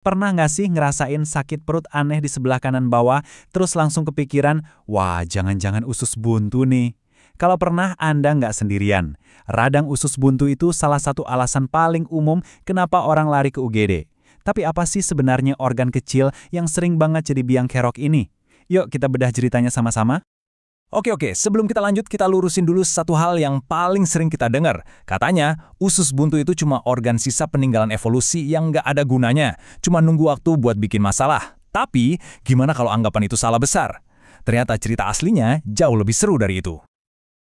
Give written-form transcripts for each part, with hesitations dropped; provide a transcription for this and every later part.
Pernah nggak sih ngerasain sakit perut aneh di sebelah kanan bawah, terus langsung kepikiran, wah jangan-jangan usus buntu nih. Kalau pernah, Anda nggak sendirian. Radang usus buntu itu salah satu alasan paling umum kenapa orang lari ke UGD. Tapi apa sih sebenarnya organ kecil yang sering banget jadi biang kerok ini? Yuk kita bedah ceritanya sama-sama. Oke, sebelum kita lanjut, kita lurusin dulu satu hal yang paling sering kita dengar. Katanya, usus buntu itu cuma organ sisa peninggalan evolusi yang nggak ada gunanya, cuma nunggu waktu buat bikin masalah. Tapi, gimana kalau anggapan itu salah besar? Ternyata cerita aslinya jauh lebih seru dari itu.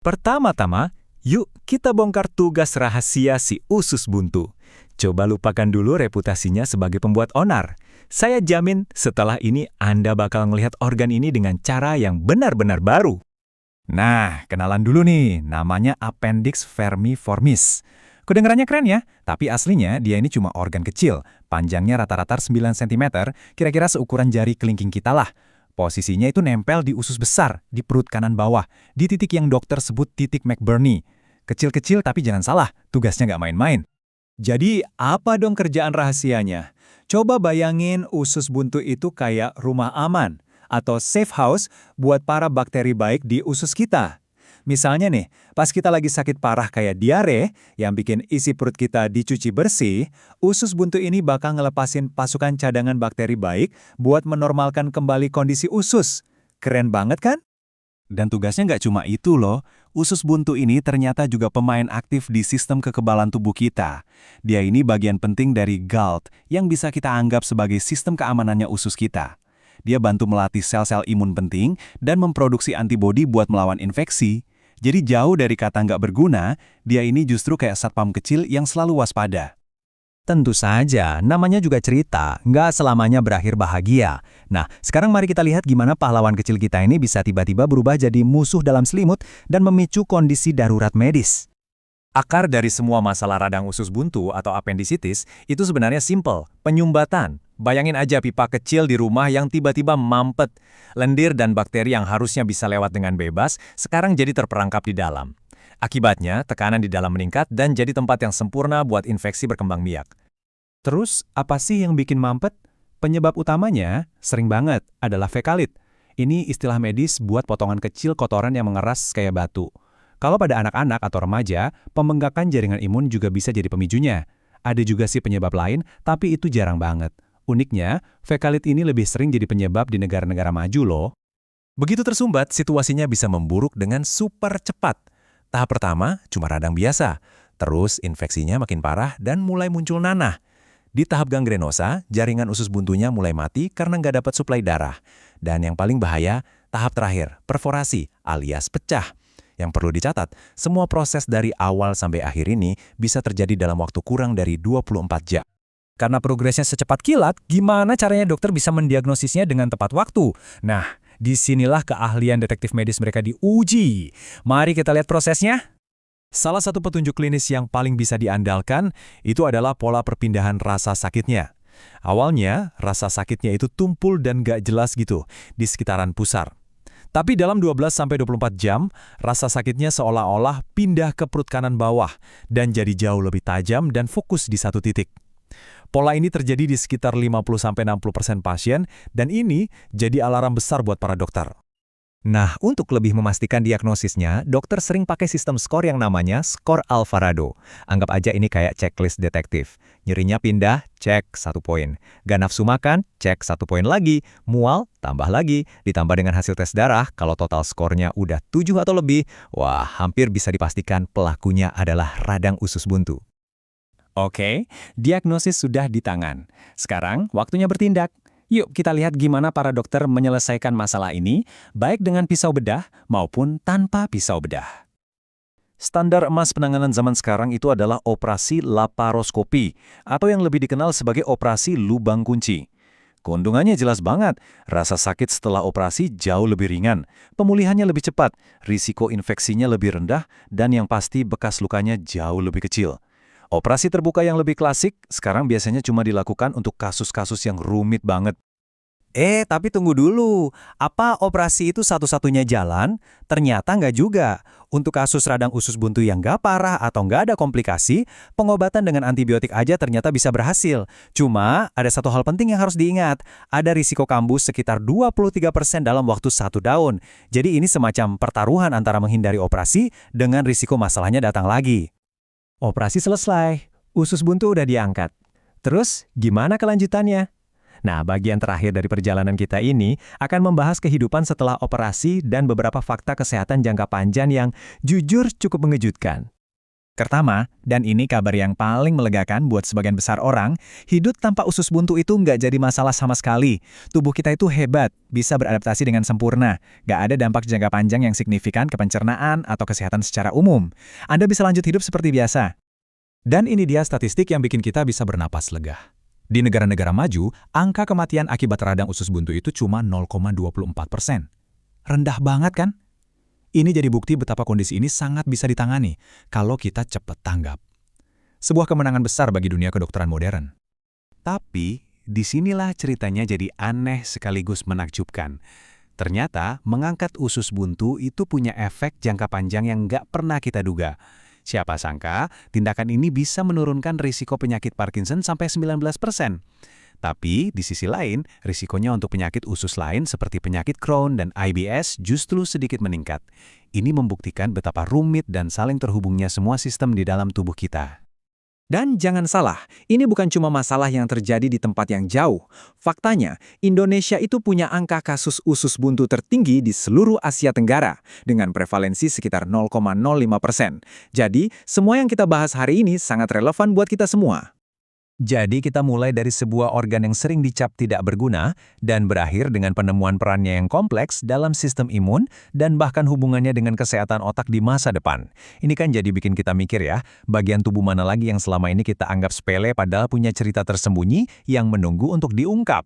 Pertama-tama, yuk kita bongkar tugas rahasia si usus buntu. Coba lupakan dulu reputasinya sebagai pembuat onar. Saya jamin setelah ini Anda bakal melihat organ ini dengan cara yang benar-benar baru. Nah, kenalan dulu nih, namanya appendix vermiformis. Kedengarannya keren ya, tapi aslinya dia ini cuma organ kecil, panjangnya rata-rata 9 cm, kira-kira seukuran jari kelingking kita lah. Posisinya itu nempel di usus besar, di perut kanan bawah, di titik yang dokter sebut titik McBurney. Kecil-kecil tapi jangan salah, tugasnya nggak main-main. Jadi, apa dong kerjaan rahasianya? Coba bayangin usus buntu itu kayak rumah aman atau safe house buat para bakteri baik di usus kita. Misalnya nih, pas kita lagi sakit parah kayak diare, yang bikin isi perut kita dicuci bersih, usus buntu ini bakal ngelepasin pasukan cadangan bakteri baik buat menormalkan kembali kondisi usus. Keren banget kan? Dan tugasnya nggak cuma itu loh, usus buntu ini ternyata juga pemain aktif di sistem kekebalan tubuh kita. Dia ini bagian penting dari GALT yang bisa kita anggap sebagai sistem keamanannya usus kita. Dia bantu melatih sel-sel imun penting dan memproduksi antibodi buat melawan infeksi. Jadi jauh dari kata nggak berguna, dia ini justru kayak satpam kecil yang selalu waspada. Tentu saja, namanya juga cerita, nggak selamanya berakhir bahagia. Nah, sekarang mari kita lihat gimana pahlawan kecil kita ini bisa tiba-tiba berubah jadi musuh dalam selimut dan memicu kondisi darurat medis. Akar dari semua masalah radang usus buntu atau appendicitis itu sebenarnya simple, penyumbatan. Bayangin aja pipa kecil di rumah yang tiba-tiba mampet. Lendir dan bakteri yang harusnya bisa lewat dengan bebas, sekarang jadi terperangkap di dalam. Akibatnya, tekanan di dalam meningkat dan jadi tempat yang sempurna buat infeksi berkembang biak. Terus, apa sih yang bikin mampet? Penyebab utamanya, sering banget, adalah fekalit. Ini istilah medis buat potongan kecil kotoran yang mengeras kayak batu. Kalau pada anak-anak atau remaja, pembengkakan jaringan imun juga bisa jadi pemicunya. Ada juga sih penyebab lain, tapi itu jarang banget. Uniknya, fekalit ini lebih sering jadi penyebab di negara-negara maju loh. Begitu tersumbat, situasinya bisa memburuk dengan super cepat. Tahap pertama cuma radang biasa, terus infeksinya makin parah dan mulai muncul nanah. Di tahap gangrenosa, jaringan usus buntunya mulai mati karena nggak dapat suplai darah. Dan yang paling bahaya, tahap terakhir, perforasi alias pecah. Yang perlu dicatat, semua proses dari awal sampai akhir ini bisa terjadi dalam waktu kurang dari 24 jam. Karena progresnya secepat kilat, gimana caranya dokter bisa mendiagnosisnya dengan tepat waktu? Nah, disinilah keahlian detektif medis mereka diuji. Mari kita lihat prosesnya. Salah satu petunjuk klinis yang paling bisa diandalkan itu adalah pola perpindahan rasa sakitnya. Awalnya, rasa sakitnya itu tumpul dan gak jelas gitu di sekitaran pusar. Tapi dalam 12-24 jam, rasa sakitnya seolah-olah pindah ke perut kanan bawah dan jadi jauh lebih tajam dan fokus di satu titik. Pola ini terjadi di sekitar 50-60% pasien dan ini jadi alarm besar buat para dokter. Nah, untuk lebih memastikan diagnosisnya, dokter sering pakai sistem skor yang namanya skor Alvarado. Anggap aja ini kayak checklist detektif. Nyerinya pindah, cek 1 poin. Gak nafsu makan, cek 1 poin lagi. Mual, tambah lagi. Ditambah dengan hasil tes darah, kalau total skornya udah 7 atau lebih, wah hampir bisa dipastikan pelakunya adalah radang usus buntu. Oke, diagnosis sudah di tangan. Sekarang waktunya bertindak. Yuk kita lihat gimana para dokter menyelesaikan masalah ini, baik dengan pisau bedah maupun tanpa pisau bedah. Standar emas penanganan zaman sekarang itu adalah operasi laparoskopi, atau yang lebih dikenal sebagai operasi lubang kunci. Keuntungannya jelas banget, rasa sakit setelah operasi jauh lebih ringan, pemulihannya lebih cepat, risiko infeksinya lebih rendah, dan yang pasti bekas lukanya jauh lebih kecil. Operasi terbuka yang lebih klasik sekarang biasanya cuma dilakukan untuk kasus-kasus yang rumit banget. Tapi tunggu dulu. Apa operasi itu satu-satunya jalan? Ternyata nggak juga. Untuk kasus radang usus buntu yang nggak parah atau nggak ada komplikasi, pengobatan dengan antibiotik aja ternyata bisa berhasil. Cuma, ada satu hal penting yang harus diingat. Ada risiko kambuh sekitar 23% dalam waktu 1 tahun. Jadi ini semacam pertaruhan antara menghindari operasi dengan risiko masalahnya datang lagi. Operasi selesai. Usus buntu udah diangkat. Terus, gimana kelanjutannya? Nah, bagian terakhir dari perjalanan kita ini akan membahas kehidupan setelah operasi dan beberapa fakta kesehatan jangka panjang yang jujur cukup mengejutkan. Pertama, dan ini kabar yang paling melegakan buat sebagian besar orang, hidup tanpa usus buntu itu nggak jadi masalah sama sekali. Tubuh kita itu hebat, bisa beradaptasi dengan sempurna. Nggak ada dampak jangka panjang yang signifikan ke pencernaan atau kesehatan secara umum. Anda bisa lanjut hidup seperti biasa. Dan ini dia statistik yang bikin kita bisa bernapas lega. Di negara-negara maju, angka kematian akibat radang usus buntu itu cuma 0,24%. Rendah banget kan? Ini jadi bukti betapa kondisi ini sangat bisa ditangani kalau kita cepat tanggap. Sebuah kemenangan besar bagi dunia kedokteran modern. Tapi, disinilah ceritanya jadi aneh sekaligus menakjubkan. Ternyata, mengangkat usus buntu itu punya efek jangka panjang yang nggak pernah kita duga. Siapa sangka, tindakan ini bisa menurunkan risiko penyakit Parkinson sampai 19%. Tapi, di sisi lain, risikonya untuk penyakit usus lain seperti penyakit Crohn dan IBS justru sedikit meningkat. Ini membuktikan betapa rumit dan saling terhubungnya semua sistem di dalam tubuh kita. Dan jangan salah, ini bukan cuma masalah yang terjadi di tempat yang jauh. Faktanya, Indonesia itu punya angka kasus usus buntu tertinggi di seluruh Asia Tenggara, dengan prevalensi sekitar 0,05%. Jadi, semua yang kita bahas hari ini sangat relevan buat kita semua. Jadi kita mulai dari sebuah organ yang sering dicap tidak berguna dan berakhir dengan penemuan perannya yang kompleks dalam sistem imun dan bahkan hubungannya dengan kesehatan otak di masa depan. Ini kan jadi bikin kita mikir ya, bagian tubuh mana lagi yang selama ini kita anggap sepele padahal punya cerita tersembunyi yang menunggu untuk diungkap.